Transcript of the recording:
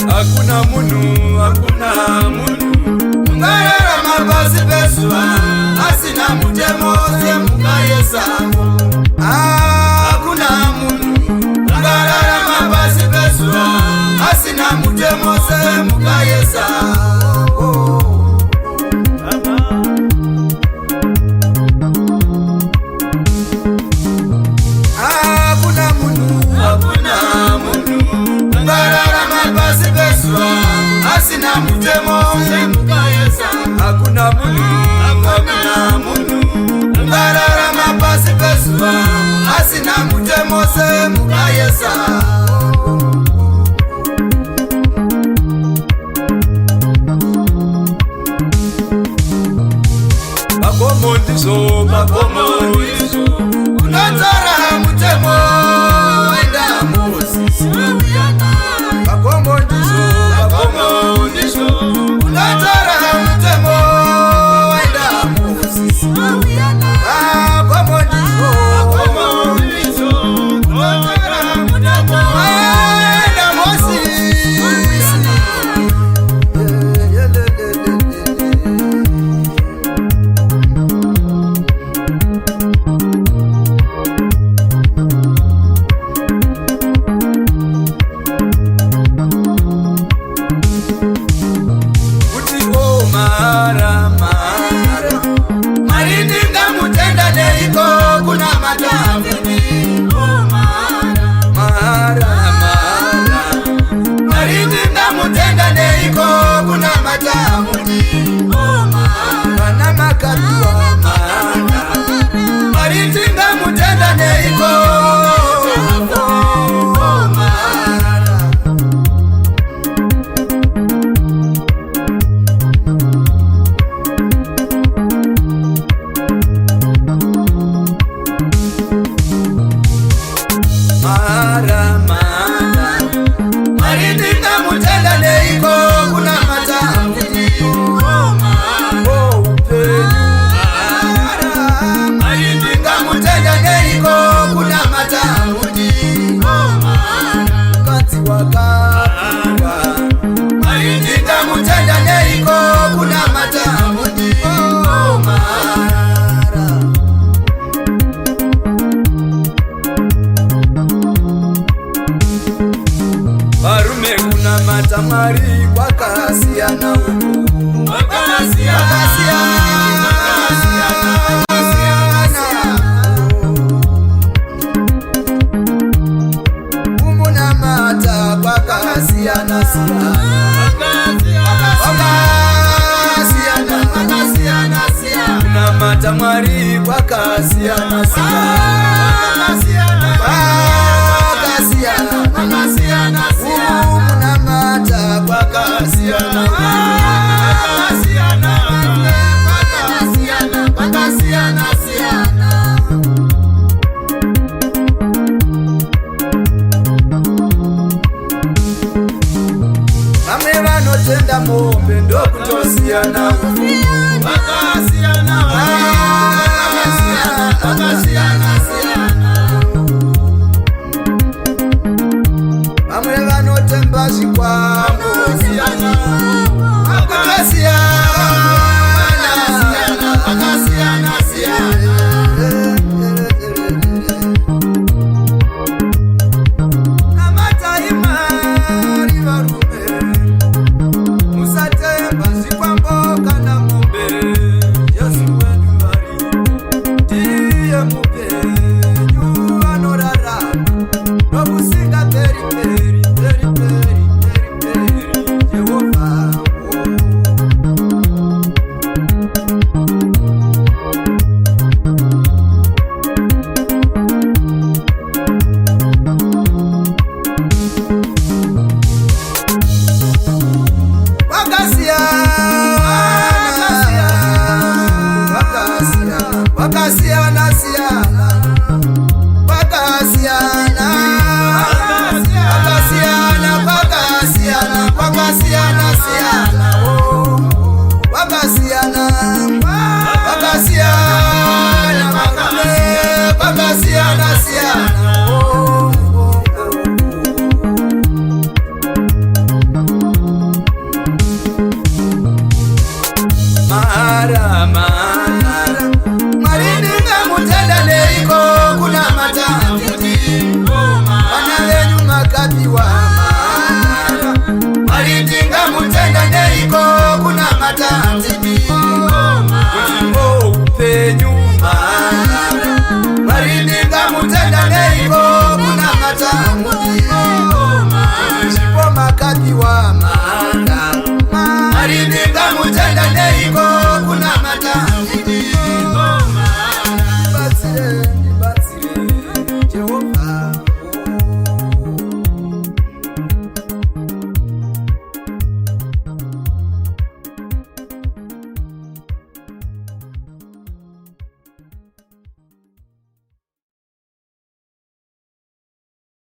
Hakuna munu ungarara mabasi peswa asina mutemo se mukayesa. Hakuna munu ungarara mabasi peswa asina mutemo se mukayesa. Hakuna munu ungarara mabasi peswa asina mutemo se mukayesa. Hakuna munu ungarara mabasi peswa asina mutemo se mukayesa. Bakomondizo unatara mutemo enda Moses. Bakomondizo unatara mutemo enda Moses. Bakomondizo unatara mutemo enda Moses. Matamari kwa kasiana huku umuna mata kwa kasiana una matamari kwa kasiana Ameva no tenda mombe ndo kutosiana.